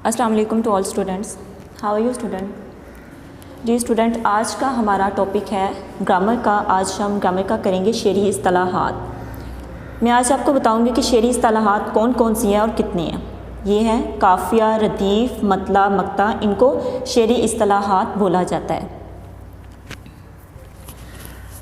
अस्सलाम वालेकुम to all students. How are you student. जी स्टूडेंट, आज का हमारा टॉपिक है ग्रामर का। आज हम ग्रामर का करेंगे शेरी इस्तिलाहात। मैं आज आपको बताऊंगी कि शेरी इस्तिलाहात कौन कौन सी हैं और कितनी हैं। ये हैं काफ़िया, रदीफ़, मतला, मक्ता। इनको शेरी इस्तिलाहात बोला जाता है।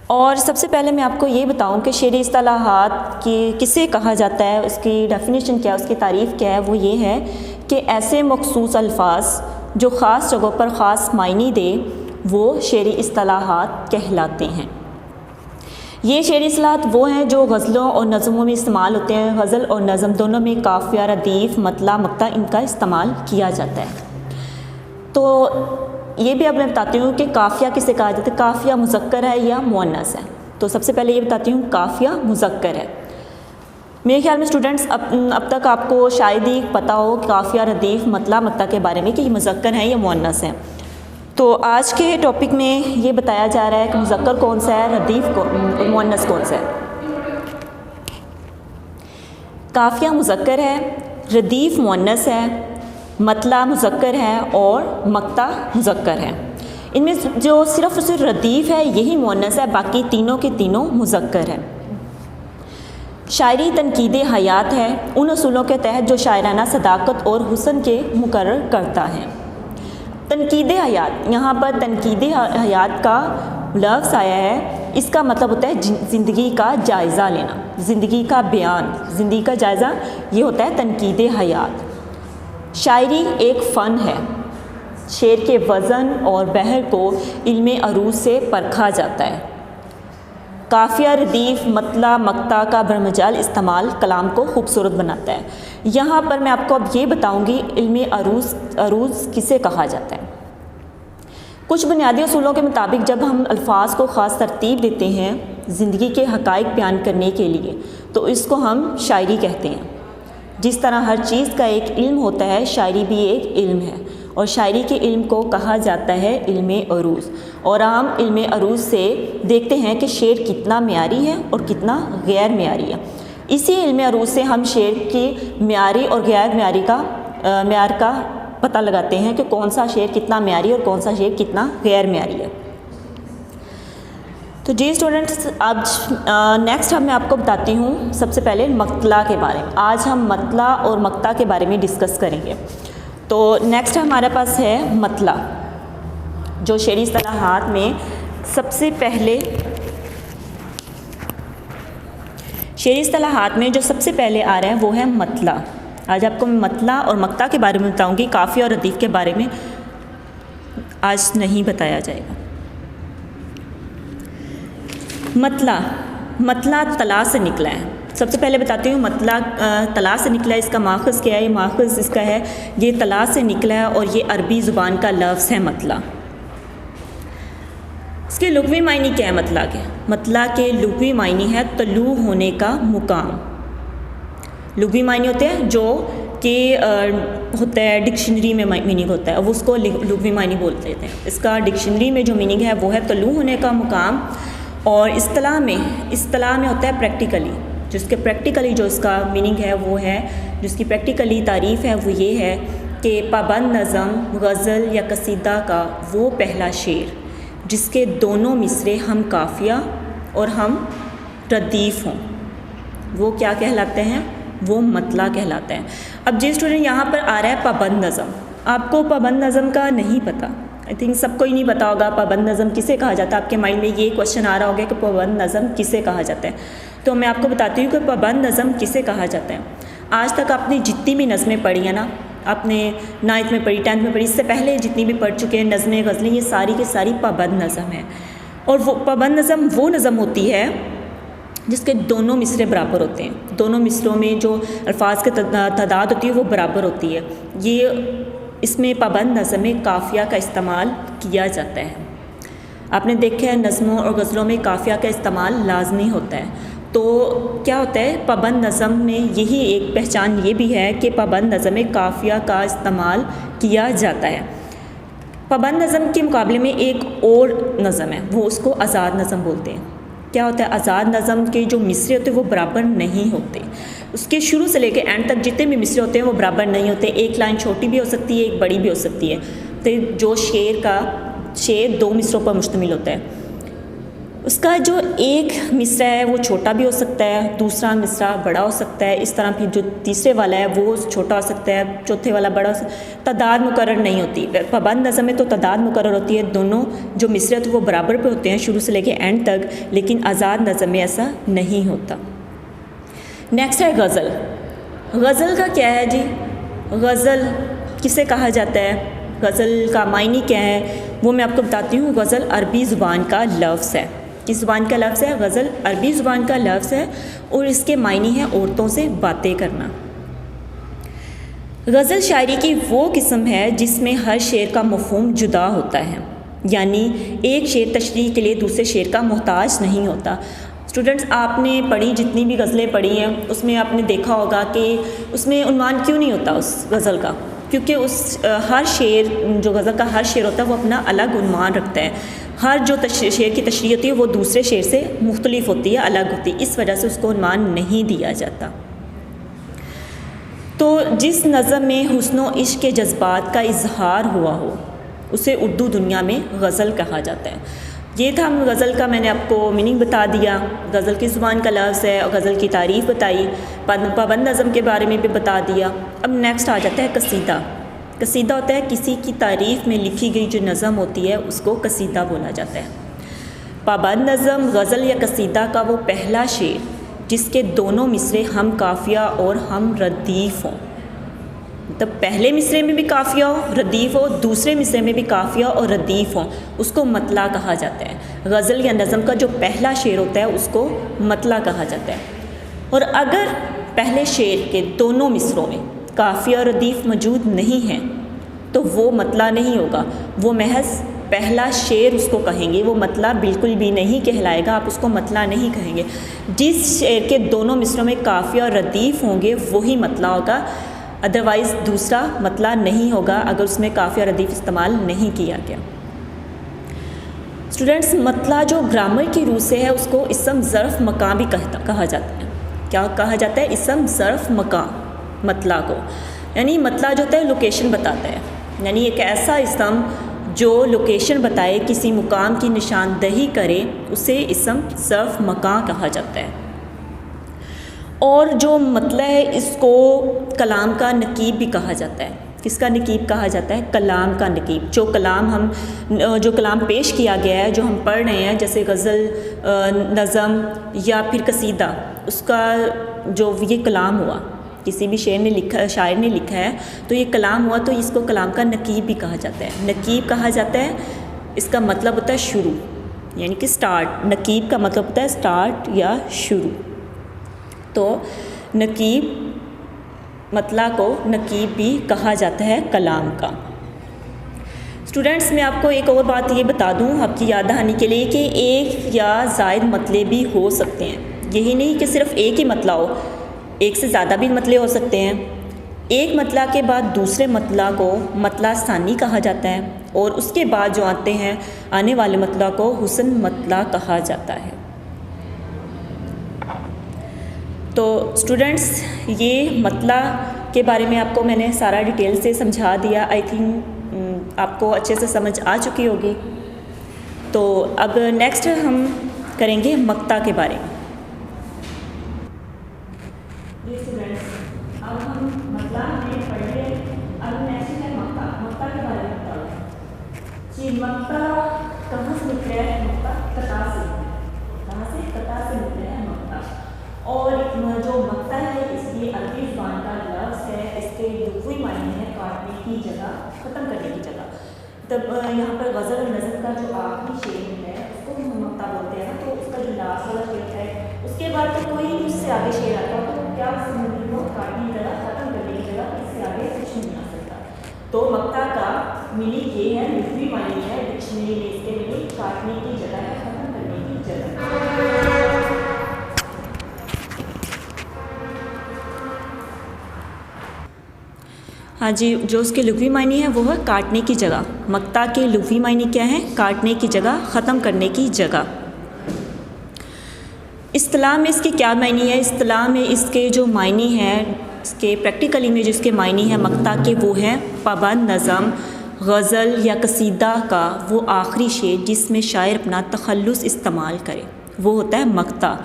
और सबसे पहले मैं आपको ये बताऊं कि शेरी इस्तिलाहात की किसे कहा जाता है, उसकी डेफिनेशन क्या है, उसकी तारीफ़ क्या है। वो ये है कि ऐसे मखसूस अल्फाज जो ख़ास जगहों पर ख़ास मायने दे वो शेरी इस्तिलाहात कहलाते हैं। ये शेरी इस्तिलाहात वो हैं जो गज़लों और नज़मों में इस्तेमाल होते हैं। गज़ल और नज़म दोनों में काफ़िया, रदीफ़, मतला, मक्ता इनका इस्तेमाल किया जाता है। तो ये भी अब मैं बताती हूँ कि काफ़िया किसे कहा जाता है, काफ़िया मुज़क्कर है या मुअन्नस है। तो सबसे पहले ये बताती हूँ काफ़िया मुज़क्कर है। मेरे ख्याल में स्टूडेंट्स अब तक आपको शायद ही पता हो काफ़िया, रदीफ़, मतला, मक्ता के बारे में कि ये मुज़क्कर हैं या मुअन्नस हैं। तो आज के टॉपिक में ये बताया जा रहा है कि मुज़क्कर कौन सा है, रदीफ़ मुअन्नस कौन सा है। काफ़िया मुज़क्कर है, रदीफ़ मुअन्नस है, मतला मुज़क्कर है और मक्ता मुज़क्कर है। इनमें जो सिर्फ रदीफ़ है यही मुअन्नस है, बाकी तीनों के तीनों मुज़क्कर है। शायरी तनकीद हयात है, उन असूलों के तहत जो शायराना सदाकत और हुस्न के मुकर्रर करता है। तनकीद हयात, यहाँ पर तनकीद हयात का लफ्ज़ आया है। इसका मतलब होता है ज़िंदगी का जायज़ा लेना, ज़िंदगी का बयान, ज़िंदगी का जायज़ा, ये होता है तनकीद हयात। शायरी एक फ़न है। शेर के वज़न और बहर को इल्मे अरूज से परखा जाता है। काफ़िया, रदीफ़, मतला, मक्ता का बरमजाल इस्तेमाल कलाम को खूबसूरत बनाता है। यहाँ पर मैं आपको अब ये बताऊँगी इल्मे अरूज किसे कहा जाता है। कुछ बुनियादी असूलों के मुताबिक जब हम अल्फाज को ख़ास तरतीब देते हैं ज़िंदगी के हक़ाइक़ बयान करने के लिए, तो इसको हम शायरी कहते हैं। जिस तरह हर चीज़ का एक इल्म होता है, शायरी भी एक इल्म है और शायरी के इल्म को कहा जाता है इल्मे अरूज। और हम इल्मे अरूज से देखते हैं कि शेर कितना मेयारी है और कितना गैर मेयारी है। इसी इल्मे अरूज से हम शेर की मेयारी और गैर मेयारी का मेयार का पता लगाते हैं कि कौन सा शेर कितना मेयारी और कौन सा शेर कितना गैर मेयारी है। तो जी स्टूडेंट्स, आज नेक्स्ट मैं आपको बताती हूँ सबसे पहले मतला के बारे में। आज हम मतला और मक्ता के बारे में डिस्कस करेंगे। तो नेक्स्ट हमारे पास है मतला, जो शेरी इस्तिलाहात में सबसे पहले शेरी इस्तिलाहात में जो सबसे पहले आ रहा है वो है मतला। आज आपको मैं मतला और मक्ता के बारे में बताऊँगी, काफ़िया और रदीफ़ के बारे में आज नहीं बताया जाएगा। मतला तला से निकला है। सबसे पहले बताती हूँ मतला तला से निकला है। इसका माखज़ क्या है? ये माखज़ इसका है, ये तला से निकला है और ये अरबी ज़ुबान का लफ्ज़ है मतला। इसके लुग़वी मायने क्या है मतला के? मतला के लुग़वी मायने है तलू होने का मुकाम। लुग़वी मायने होते हैं जो कि होता है डिक्शनरी में मीनिंग होता है, अब उसको लुग़वी मायने बोलते हैं। इसका डिक्शनरी में जो मीनिंग है वो है तलू होने का मुकाम। और इस्तिलाह में होता है प्रैक्टिकली, जिसके प्रैक्टिकली जो इसका मीनिंग है वो है, जिसकी प्रैक्टिकली तारीफ़ है वो ये है कि पाबंद नज़म, गज़ल या कसीदा का वो पहला शेर जिसके दोनों मिसरे हम काफ़िया और हम रदीफ़ हों, वो क्या कहलाते हैं? वो मतला कहलाता है। अब जी स्टूडेंट, यहाँ पर आ रहा है पाबंद नज़म। आपको पाबंद नज़म का नहीं पता, आई थिंक सबको ही नहीं पता होगा पाबंद नज़म किसे कहा जाता है। आपके माइंड में ये क्वेश्चन आ रहा होगा कि पाबंद नज़म किसे कहा जाता है। तो मैं आपको बताती हूँ कि पाबंद नज़म किसे कहा जाता है। आज तक आपने जितनी भी नज़में पढ़ी हैं ना, आपने 9th में पढ़ी, 10th में पढ़ी, इससे पहले जितनी भी पढ़ चुके हैं नज़में, गज़लें, ये सारी की सारी पाबंद नज़म है। और वो पाबंद नज़म वो नज़म होती है जिसके दोनों मिसरे बराबर होते हैं। दोनों मिसरों में जो अल्फाज की तादाद होती है वो बराबर होती है। ये इसमें पाबंद नज़म में काफ़िया का इस्तेमाल किया जाता है। आपने देखा है नज़मों और गज़लों में काफ़िया का इस्तेमाल लाजमी होता है। तो क्या होता है पाबंद नज़म में, यही एक पहचान ये भी है कि पाबंद नज़म में काफ़िया का इस्तेमाल किया जाता है। पाबंद नज़म के मुकाबले में एक और नज़म है, वो उसको आज़ाद नज़म बोलते हैं। क्या होता है? आज़ाद नज़म के जो मिसरे होते हैं वो बराबर नहीं होते। उसके शुरू से लेकर एंड तक जितने भी मिसरे होते हैं वो बराबर नहीं होते, एक लाइन छोटी भी हो सकती है, एक बड़ी भी हो सकती है। तो जो शेर 2 मिसरों पर मुश्तमिल होता है, उसका जो एक मिसरा है वो छोटा भी हो सकता है, दूसरा मिसरा बड़ा हो सकता है, इस तरह फिर जो तीसरे वाला है वो छोटा हो सकता है, चौथे वाला बड़ा हो सकता है। तादाद मुकर्रर नहीं होती। पाबंद नज़म में तो तादाद मुकर्रर होती है, दोनों जो मिसरे तो वो बराबर पे होते हैं शुरू से लेके एंड तक, लेकिन आज़ाद नज़म में ऐसा नहीं होता। नेक्स्ट है गज़ल। गज़ल का क्या है जी? गज़ल किसे कहा जाता है, गज़ल का मायने क्या है, वो मैं आपको बताती हूँ। गज़ल अरबी ज़ुबान का लफ्ज़ है। किस ज़ुबान का लफ्ज़ है? गज़ल अरबी ज़ुबान का लफ्ज़ है और इसके मायने हैं औरतों से बातें करना। गज़ल शायरी की वो किस्म है जिसमें हर शेर का मफ़हूम जुदा होता है, यानी एक शेर तशरीह के लिए दूसरे शेर का मोहताज नहीं होता। स्टूडेंट्स, आपने पढ़ी जितनी भी गज़लें पढ़ी हैं उसमें आपने देखा होगा कि उसमें उन्वान क्यों नहीं होता उस गज़ल का, क्योंकि हर शेर, जो गज़ल का हर शेर होता है वो अपना अलग उन्वान रखता है। हर जो शेर की तशरीह होती है वो दूसरे शेर से मुख्तलिफ होती है, अलग होती है, इस वजह से उसको उन्वान नहीं दिया जाता। तो जिस नज़म में हुस्न इश्क के जज्बात का इजहार हुआ हो उसे उर्दू दुनिया में गज़ल कहा जाता है। ये था हम गज़ल का, मैंने आपको मीनिंग बता दिया, गज़ल की ज़ुबान का लफ्ज़ है और गज़ल की तारीफ़ बताई, पाबंद नज़म के बारे में भी बता दिया। अब नेक्स्ट आ जाता है कसीदा। कसीदा होता है किसी की तारीफ़ में लिखी गई जो नज़म होती है उसको कसीदा बोला जाता है। पाबंद नज़म, गज़ल या कसीदा का वो पहला शेर जिसके दोनों मिसरे हम काफ़िया और हम रदीफ़ हों, मतलब पहले मिसरे में भी काफ़िया हो, रदीफ़ हो, दूसरे मिसरे में भी काफ़िया और रदीफ़ हो, उसको मतला कहा जाता है। गज़ल या नज़म का जो पहला शेर होता है उसको मतला कहा जाता है। और अगर पहले शेर के दोनों मिसरों में काफ़िया और रदीफ़ मौजूद नहीं है तो वो मतला नहीं होगा, वो महज पहला शेर उसको कहेंगे, वो मतला बिल्कुल भी नहीं कहलाएगा, आप उसको मतला नहीं कहेंगे। जिस शेर के दोनों मिसरों में काफ़िया और रदीफ़ होंगे वही मतला होगा, अदरवाइज़ दूसरा मतला नहीं होगा अगर उसमें काफ़िया और रदीफ़ इस्तेमाल नहीं किया गया। स्टूडेंट्स, मतला जो ग्रामर की रूह से है उसको इसम ज़र्फ़ मकाम भी कहा जाता है। क्या कहा जाता है? इसम ज़र्फ़ मकाम मतला को, यानी मतला जो होता है लोकेशन बताता है, यानी एक ऐसा इसम जो लोकेशन बताए, किसी मुकाम की निशानदही करे, उसे इसम ज़र्फ़ मकाम कहा जाता है। और जो मतला है इसको कलाम का नकीब भी कहा जाता है। किसका नकीब कहा जाता है? कलाम का नकीब। जो कलाम पेश किया गया है, जो हम पढ़ रहे हैं, जैसे गज़ल, नज़म या फिर कसीदा, उसका जो ये कलाम हुआ, किसी भी शायर ने लिखा है तो ये कलाम हुआ, तो इसको कलाम का नकीब भी कहा जाता है। नकीब कहा जाता है, इसका मतलब होता है शुरू, यानी कि स्टार्ट। नकीब का मतलब होता है स्टार्ट या शुरू। तो नकीब, मतला को नकीब भी कहा जाता है कलाम का। स्टूडेंट्स, मैं आपको एक और बात ये बता दूं आपकी याद दहानी के लिए कि एक या ज़ायद मतले भी हो सकते हैं। यही नहीं कि सिर्फ़ एक ही मतला हो, एक से ज़्यादा भी मतले हो सकते हैं। एक मतला के बाद दूसरे मतला को मतला सानी कहा जाता है और उसके बाद जो आते हैं आने वाले मतला को हुस्न मतला कहा जाता है। तो स्टूडेंट्स, ये मतला के बारे में आपको मैंने सारा डिटेल से समझा दिया। आई थिंक आपको अच्छे से समझ आ चुकी होगी। तो अब नेक्स्ट हम करेंगे मक्ता के बारे में। स्टूडेंट्स, अब हम मतला में पढ़ लिए, अब नेक्स्ट है मक्ता। मक्ता के बारे में बताओ जी। मक्ता कहाँ से निकला है? मक्ता कता से। कहाँ से? कता से निकला है मक्ता। और जो मक्ता है इसकी अरबी ज़ुबान का लफ्ज़ है, इसके लुग़वी मायने है काटने की जगह, ख़त्म करने की जगह। तब यहाँ पर गज़ल और नज़म का जो आखिरी शेर है उसको हम मक्ता बोलते हैं ना, तो उसका जो लास्ट वाला शेर है उसके बाद तो कोई उससे आगे शेर आता है तो क्या समझ लो, काटने की जगह, ख़त्म करने की जगह, इससे आगे कुछ नहीं आ सकता। तो मक्ता का मीनिंग ये है, लुग़वी मायने है, डिक्शनरी में इसके मीनिंग काटने की जगह है, ख़त्म करने की जगह। हाँ जी, जो उसके लुग़वी मायने हैं वो है काटने की जगह। मक्ता के लुग़वी मायने क्या है? काटने की जगह, ख़त्म करने की जगह। इस्तिलाह में इसके क्या मायने है? इस्तिलाह में इसके जो मायने हैं, इसके प्रैक्टिकली में जिसके मायने हैं मक्ता के, वो हैं पाबंद नज़म, गज़ल या कसीदा का वो आखिरी शेर जिसमें शायर अपना तखल्लुस इस्तेमाल करे, वो होता है मक्ता।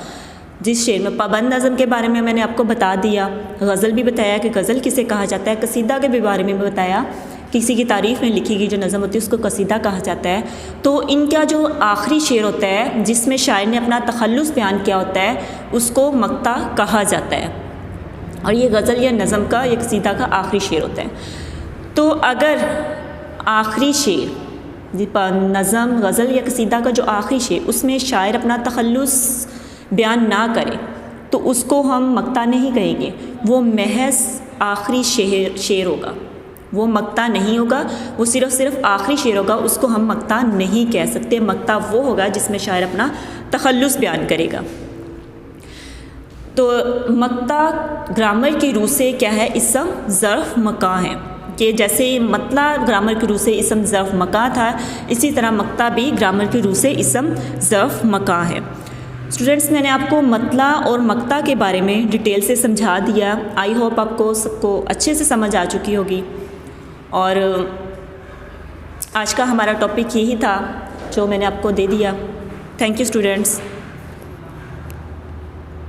जिस शेर में पाबंद नज़म के बारे में मैंने आपको बता दिया, गज़ल भी बताया कि गज़ल किसे कहा जाता है, कसीदा के भी बारे में बताया, किसी की तारीफ़ में लिखी गई जो नज़म होती है उसको कसीदा कहा जाता है। तो इनका जो आखिरी शेर होता है जिसमें शायर ने अपना तखल्लुस बयान किया होता है उसको मक्ता कहा जाता है, और ये गज़ल या नज़म का या कसीदा का आखिरी शेर होता है। तो अगर आखिरी शेर नज़म, गज़ल या कसीदा का जो आखिरी शेर उसमें शायर अपना तखल्लुस बयान ना करे तो उसको हम मक्ता नहीं कहेंगे, वो महज आखिरी शेर होगा, वो मक्ता नहीं होगा, वो सिर्फ आखिरी शेर होगा, उसको हम मक्ता नहीं कह सकते। मक्ता वो होगा जिसमें शायर अपना तखल्लुस बयान करेगा। तो मक्ता ग्रामर की रूह से क्या है? इसम ज़र्फ़ मकां है, कि जैसे मतला ग्रामर की रूह से इसम ज़र्फ़ मकां था, इसी तरह मक्ता भी ग्रामर की रूह से इसम ज़र्फ़ मकां है। स्टूडेंट्स, मैंने आपको मतला और मक्ता के बारे में डिटेल से समझा दिया। आई होप आपको सबको अच्छे से समझ आ चुकी होगी। और आज का हमारा टॉपिक यही था जो मैंने आपको दे दिया। Thank you students.